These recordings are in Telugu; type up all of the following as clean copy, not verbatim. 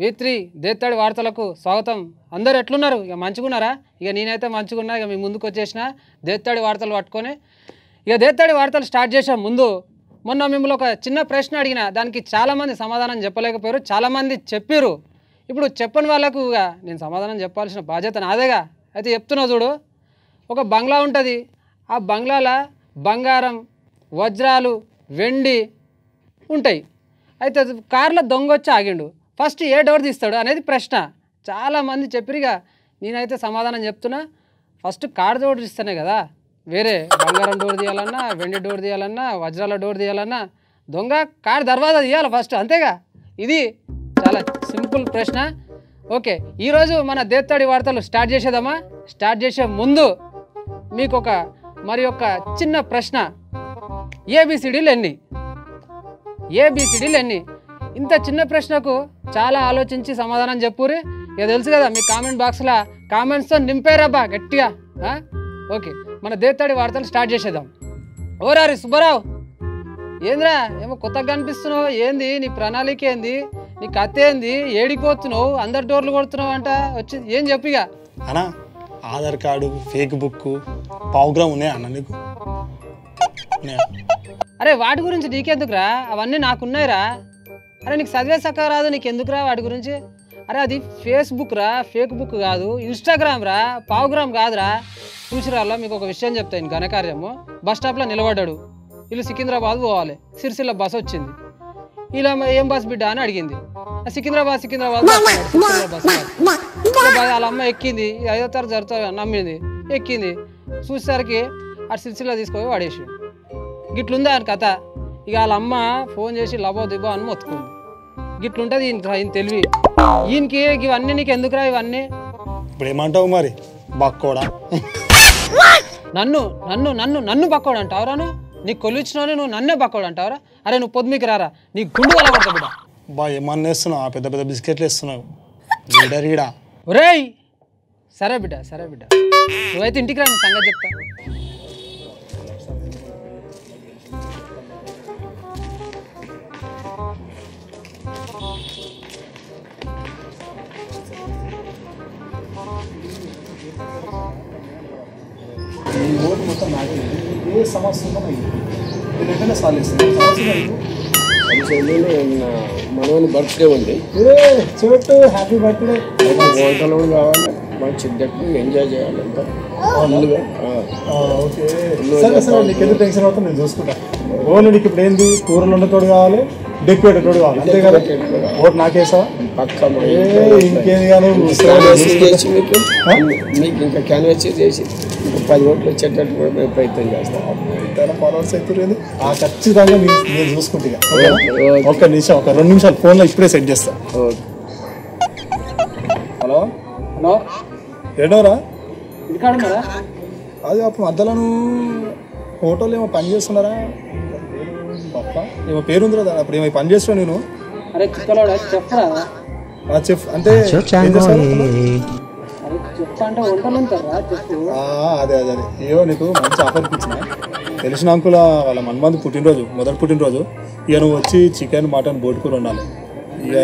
V3 దేత్తాడి వార్తలకు స్వాగతం. అందరూ ఎట్లున్నారు? ఇక మంచిగున్నారా? ఇక నేనైతే మంచిగున్నా. ఇక మీ ముందుకు వచ్చేసిన దేత్తాడి వార్తలు పట్టుకొని ఇక దేత్తాడి వార్తలు స్టార్ట్ చేసే ముందు మొన్న మిమ్మల్ని ఒక చిన్న ప్రశ్న అడిగిన, దానికి చాలామంది సమాధానం చెప్పలేకపోయారు, చాలామంది చెప్పారు. ఇప్పుడు చెప్పని వాళ్ళకు నేను సమాధానం చెప్పాల్సిన బాధ్యత నాదేగా. అయితే చెప్తున్నా చూడు, ఒక బంగ్లా ఉంటుంది. ఆ బంగ్లాలో బంగారం, వజ్రాలు, వెండి ఉంటాయి. అయితే కార్లో దొంగ వచ్చి ఆగిండు. ఫస్ట్ ఏ డోర్ తీస్తాడు అనేది ప్రశ్న. చాలామంది చెప్పిరిగా. నేనైతే సమాధానం చెప్తున్నా, ఫస్ట్ కార్ డోర్ తీస్తానే కదా. వేరే బంగారం డోర్ తీయాలన్నా, వెండి డోర్ తీయాలన్నా, వజ్రాల డోర్ తీయాలన్నా దొంగ కార్ దర్వాజా తీయాలి ఫస్ట్, అంతేగా. ఇది చాలా సింపుల్ ప్రశ్న. ఓకే, ఈరోజు మన దేత్తాడి వార్తలు స్టార్ట్ చేసేద్దామా? స్టార్ట్ చేసే ముందు మీకు ఒక చిన్న ప్రశ్న. ఏబిసిడీలు ఎన్ని? ఏబిసిడీలు ఎన్ని? ఇంత చిన్న ప్రశ్నకు చాలా ఆలోచించి సమాధానం చెప్పుర్రి. ఇక తెలుసు కదా, మీ కామెంట్ బాక్స్లో కామెంట్స్తో నింపేరబ్బా గట్టిగా. ఓకే, మన దేత్తాడి వార్తలు స్టార్ట్ చేసేద్దాం. ఓరారి సుబ్బారావు, ఏంద్రా ఏమో కొత్తగా కనిపిస్తున్నావు? ఏంది నీ ప్రణాళిక? ఏంది నీ కథ? ఏంది ఏడిపోతున్నావు? అందరు డోర్లు కొడుతున్నావు అంట, వచ్చి ఏం చెప్పిగా అన్నా? ఆధార్ కార్డు, ఫేక్ బుక్, పావుగ్రామ్ ఉన్నాయా అన్న నీకు? అరే వాటి గురించి నీకెందుకురా? అవన్నీ నాకున్నాయిరా. అరే నీకు చదివే సక్క రాదు, నీకెందుకురా వాటి గురించి? అరే అది ఫేస్బుక్ రా, ఫేక్ బుక్ కాదు. ఇన్స్టాగ్రామ్ రా, పావుగ్రామ్ కాదురా. చూసిరాల్లో మీకు ఒక విషయం చెప్తాను. ఘనకార్యము. బస్ స్టాప్లో నిలబడ్డాడు. వీళ్ళు సికింద్రాబాద్ పోవాలి. సిరిసిల్ల బస్ వచ్చింది. ఇలా ఏం బస్ బిడ్డ అని అడిగింది. సికింద్రాబాద్ బస్. వాళ్ళ అమ్మ ఎక్కింది. 5వ తరగతి జరుగుతుంది నమ్మింది, ఎక్కింది. చూసేసరికి ఆ సిరిసిల్ల తీసుకొని వాడేసి గిట్లుందా అని కథ. ఇక వాళ్ళ అమ్మ ఫోన్ చేసి లబో దిబో అని మొత్తుకుంది. గిట్లుంటుంది ఈయన తెలివి. ఈయనకి ఇవన్నీ నీకు ఎందుకురా ఇవన్నీ? ఇప్పుడు ఏమంటావు మరి? బక్కోడా? నన్ను నన్ను నన్ను నన్ను బక్కోడు అంటావురా? నీకు కొలిచ్చినోని నువ్వు నన్నే బక్కోడు అంటావురా? అరే నువ్వు పొద్దుమికి రారా, నీ గుండు వల్ల పడతా బిడ్డ. బా ఏమన్నా వేస్తున్నావు? పెద్ద పెద్ద బిస్కెట్లు వేస్తున్నావు. రీడా ఒరేయ్, సరే బిడ్డ, సరే బిడ్డ, నువ్వైతే ఇంటికి రా, నీ సంగతి చెప్తా. మొత్తం ఏ సమస్య నేను సాధిస్తాను. మనోని బర్త్డే ఉంది, చూడు హ్యాపీ బర్త్డే. హోటల్ కావాలి, మంచి ఎంజాయ్ చేయాలంతా. ఓకే సరే సరే, నీకు ఎందుకు టెన్షన్ అవుతుంది, నేను చూసుకుంటా. ఓన్లీ నీకు ఇప్పుడు ఏంది, కూరలు ఉండేటోడు కావాలి, డెక్కేటోడు కావాలి, అంతే కదా? ఓటు నాకేసావా? పక్క ఇంకేది కానీ మీకు ఇంకా క్యాన్వాస్ చేసి 10 ఓట్లు వచ్చేటట్టు కూడా మేము ప్రయత్నం చేస్తాం. ఫాలోవర్స్ అవుతుంది ఖచ్చితంగా నేను చూసుకుంటా. ఒక్క నిమిషం, ఒక 2 నిమిషాలు ఫోన్లో ఇప్పుడే సెట్ చేస్తా. హలో హలో, ఏంటోరా? ఇంటికాడున్నారా? అది అప్పుడు మధ్యలో హోటల్ ఏమో పని చేస్తున్నారా? పప్ప ఏమో పేరుంది కదా, అప్పుడు ఏమో పని చేస్తున్నావు నేను. అరే చిక్కలోడా, చెప్పరా? చెఫ్ అంటే అదే అదే అదే. ఏవో నీకు మంచి ఆఫర్ ఇచ్చిన తెలిసిన అంకుల వాళ్ళ మన్మంది పుట్టినరోజు, మొదటి పుట్టినరోజు. ఇక నువ్వు వచ్చి చికెన్, మటన్, బోటుకూర ఉండాలి. ఇక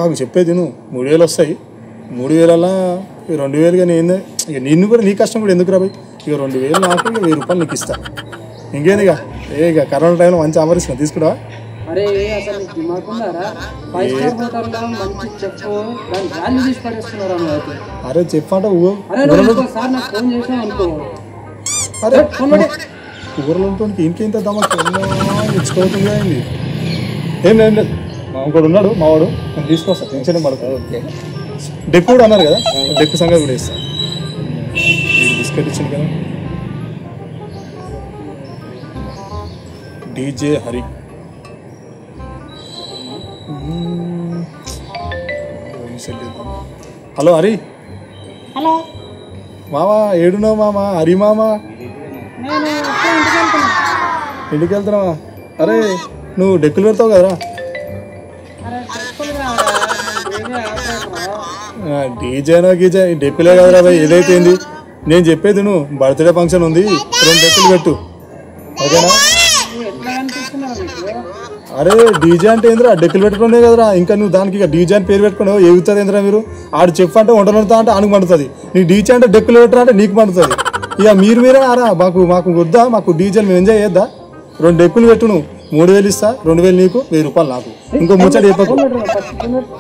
ఆగు చెప్పేది నువ్వు. 3000 వస్తాయి. 3000 2000 కానీ ఏంది ఇక నిన్ను కూడా, నీ కష్టం కూడా ఎందుకు రాబోయ్. ఇక 2000 నాకు, ఇక 1000 రూపాయలు నీకు ఇస్తా. ఇంకేంది ఇక కరోనా టైంలో మంచి ఆఫర్ ఇస్తున్నా, తీసుకురా. అరే అసలు అరే చెప్పంటే అరే కూరలు ఉంటుంది, ఇంకేంత దమ్ముకోతుంది అయింది. ఏం లేదు, మా ఇంకోటి ఉన్నాడు మావాడు, నేను తీసుకొస్తా, టెన్షన్ పడతాడు. ఓకే, డెక్కు కూడా అన్నారు కదా, డెక్కు సంగతి కూడా ఇస్తాను. బిస్కెట్ ఇచ్చింది కదా, DJ Hari. Hello Hari. Hello మామా, ఏడున్నావు మామా? హరి మామా, ఇంటికి వెళ్తున్నావా? అరే నువ్వు డెక్కులు పెడతావు కదరా? డీజేనో గీజే, డెక్కులే కదరా భయ్. ఏదైతే ఏంది, నేను చెప్పేది నువ్వు. బర్త్డే ఫంక్షన్ ఉంది, 2 డెక్కులు పెట్టు, ఓకేనా? అరే డీజే అంటే ఏంద్రా డెక్కులు పెట్టుకునే కదరా ఇంకా నువ్వు దానికి ఇక డీజే అని పేరు పెట్టుకున్నావు ఎగుతుంది ఏంద్రా మీరు ఆడు చెఫ్ అంటే వంటలుతా అంటే ఆనుకు మండుతుంది నీ డీజే అంటే డెక్కులు పెట్టరా అంటే నీకు మండుతుంది ఇక మీరే ఆరా మాకు వద్దా మాకు డీజే మేము ఎంజాయ్ చేద్దా 2 డెక్కులు పెట్టు నువ్వు 3000 ఇస్తా 2000 నీకు 1000 రూపాయలు నాకు ఇంకో ముచ్చట చెప్పకు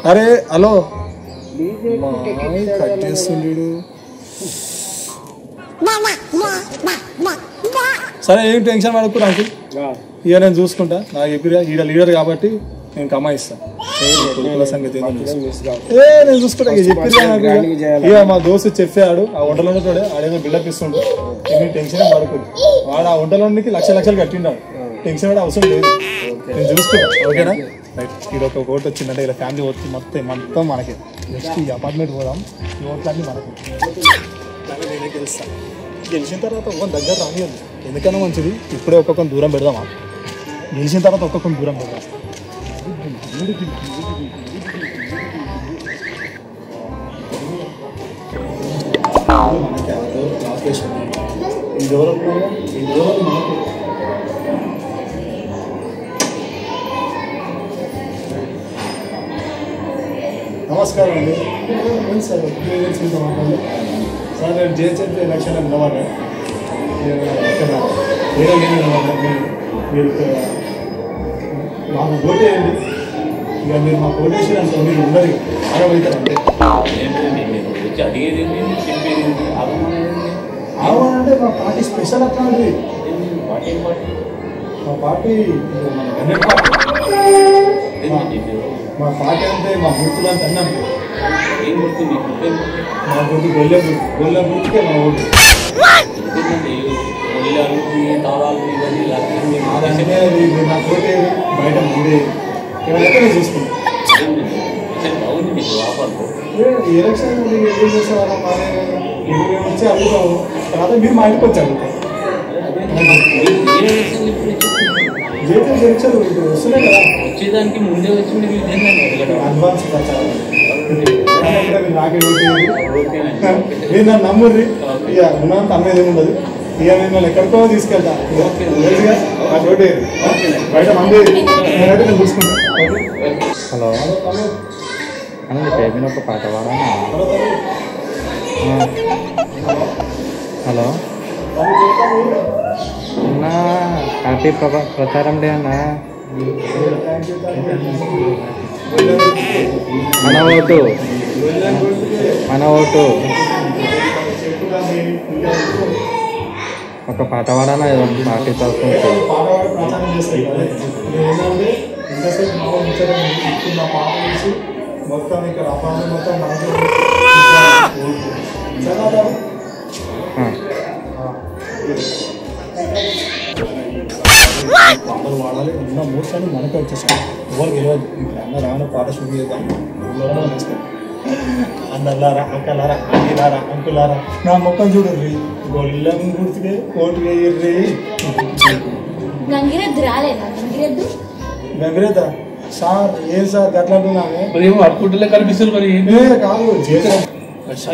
అరే హలో కట్ చేస్తుండు సరే ఏం టెన్షన్ పడకు నాకు ఇక నేను చూసుకుంటా నాకు చెప్పి ఈడ లీడర్ కాబట్టి నేను కమాయిస్తాను సంగతి నేను చూసుకుంటా ఇక చెప్పి ఇక మా దోస్తు చెప్పాడు ఆ వంటలో ఉన్నోడే ఆడేమో బిల్డప్ ఇస్తుండు నేను టెన్షన్ పడకు వాడు ఆ వంటలోనికి లక్షలు కట్టిండాడు టెన్షన్ పడే అవసరం లేదు నేను చూసుకుంటా ఓకేనా రైట్ ఇది ఒక ఓటు వచ్చిందంటే ఇలా ఫ్యామిలీ వచ్చి మొత్తం మనకి నెక్స్ట్ ఈ అపార్ట్మెంట్ పోదాం ఈ ఓట్లన్నీ మనకి నేనే గెలుస్తాను గెలిచిన తర్వాత ఒక దగ్గర రానియద్దు ఎందుకన్నా మంచిది ఇప్పుడే ఒక్కొక్క దూరం పెడదామా గెలిచిన తర్వాత ఒక్కొక్క దూరం పెడదాం నమస్కారం అండి సార్ సార్ నేను జిహెచ్ఎంసీ ఎలక్షన్లో నిలబడ్డా మీరు మాకు ఓటేయండి ఇక మీరు మాకు ఓటేసి అంత మీరు ఉండరు ఆడబడతారంటే ఆడవాలంటే మా పార్టీ స్పెషల్ అట్లాంటిది మా పార్టీ మన పార్టీ మా పార్టీ అంటే మా గుర్తులు అంటే అన్నాం మా గుర్తు గొల్లె గుర్తుకే మా ఓటు నా తోటే బయట ముందే ఎక్కడే చూసుకుంటాం ఎలక్షన్ ఏం చేసేవాళ్ళ మేము వచ్చి అడుగుతాము తర్వాత మీరు మా ఇంటికి వచ్చి అడుగుతాం ఎలక్షన్ వస్తున్నాయి కదా వచ్చేదానికి ముందే వచ్చింది అడ్వాన్స్ నాకే మీరు నన్ను నమ్ముర్రి ఇక ఉన్నంత అమ్మేది ఉండదు ఇక మిమ్మల్ని ఎక్కడికో తీసుకెళ్తా బయట మంది నేనైతే నేను చూసుకుంటాను హలో అన్న నీ పేరు మీద ఒక పాట పాడానా హలో అన్నా హ్యాపీ ప్రచారం డే అన్నా మన ఓటు ఒక పాట పాడానా పార్టీ తరఫున మొత్తం ఇక్కడ అపార్ట్మెంట్ మొత్తం అందరూ వాడాలి ఉన్న మూర్చాన్ని మనకే వచ్చేసాం ఎవరు గెలవద్దు ఇప్పుడు అన్న రాను పాట షూట్ చేద్దాం అన్నలారా అక్కలారా అన్నిలారా అంకులారా నా మొక్కలు చూడర్రి గొల్లం గుర్తుకే కోటు వేయర్రి గంగిరెద్ద సార్ ఏం సార్ గట్లా అంటున్నామే మరి అట్టుకుంటే కనిపిస్తుంది మరి కాదు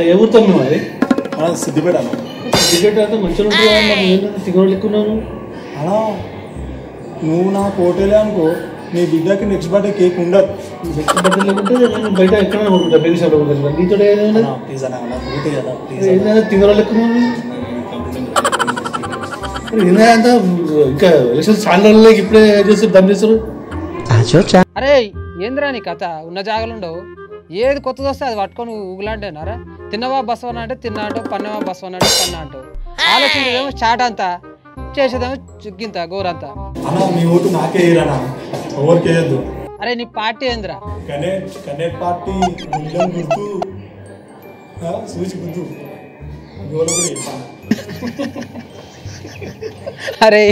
ఏ ఊరుతాం మరి సిద్దిపేట సిద్దిపేట అంటే మంచిగా ఉంటుంది తిగోడు లెక్కున్నాను అలా నువ్వు నా కోటలే అనుకో నీ బిడ్డకి నెక్స్ట్ బర్త్డే కేక్ ఉండదు నెక్స్ట్ బర్త్డే లేకుంటే నేను బయట ఎక్కడ కొనుక్కుంటా బేబీ షాప్ కొనుక్కుంటా నీతో ప్లీజ్ అన్న ఊటే కదా తిగోడు లెక్కున్నాను అంతా ఇంకా ఎలక్షన్ చాలా ఇప్పుడే చేస్తారు దమ్ చేస్తారు అరే ఏంద్రా నీ కథ ఉన్న జాగలుండవు ఏది కొత్తది వస్తే అది పట్టుకొని ఊగులాంటేనారా తిన్నవా బస్వన అంటే తిన్నా అంటావు పన్నవా బస్వన అంటే పన్న అంటావు ఆలోచించేదేమో చాట్ అంతా చేసేదేమో చుగ్గింత గోరంతా అన్నా నీ ఓటు నాకే వేయరన్నా ఎవరికి వేయద్దు అరే నీ పార్టీ ఏంద్రా కనెక్ట్ పార్టీ గుళ్ళం గుర్తు సూచి గుర్తు గోలగుడి అరే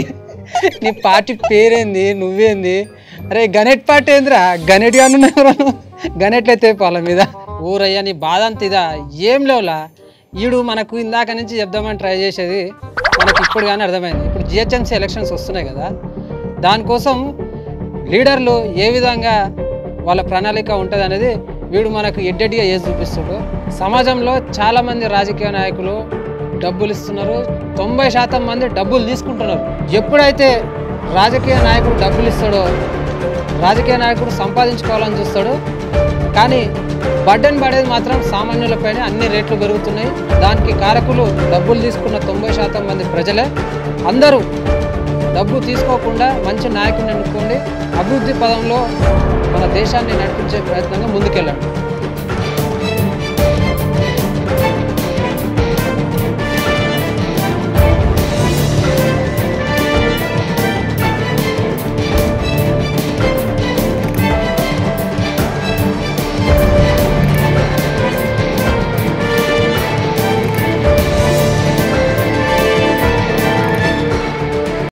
నీ పార్టీ పేరేంది నువ్వేంది అరే గణెట్ పార్టీ ఏందిరా గణెట్ గాను గణెట్లు అయితే వాళ్ళ మీద ఊరయ్యా నీ బాధ అంత ఇదా ఏం లేవులా ఈడు మనకు ఇందాక నుంచి చెప్దామని ట్రై చేసేది మనకి ఇప్పుడు కానీ అర్థమైంది ఇప్పుడు జిహెచ్ఎంసీ ఎలక్షన్స్ వస్తున్నాయి కదా దానికోసం లీడర్లు ఏ విధంగా వాళ్ళ ప్రణాళిక ఉంటుంది అనేది వీడు మనకు ఎడ్డెడ్డిగా చేసి చూపిస్తాడు సమాజంలో చాలామంది రాజకీయ నాయకులు డబ్బులు ఇస్తున్నారు 90% మంది డబ్బులు తీసుకుంటున్నారు ఎప్పుడైతే రాజకీయ నాయకుడు డబ్బులు ఇస్తాడో రాజకీయ నాయకుడు సంపాదించుకోవాలని చూస్తాడు, కానీ బర్డెన్ పడేది మాత్రం సామాన్యులపైనే. అన్ని రేట్లు పెరుగుతున్నాయి. దానికి కారకులు డబ్బులు తీసుకున్న 90% మంది ప్రజలే. అందరూ డబ్బు తీసుకోకుండా మంచి నాయకుడిని ఎన్నుకోండి, అభివృద్ధి పదంలో మన దేశాన్ని నడిపించే ప్రయత్నంగా ముందుకెళ్ళండి.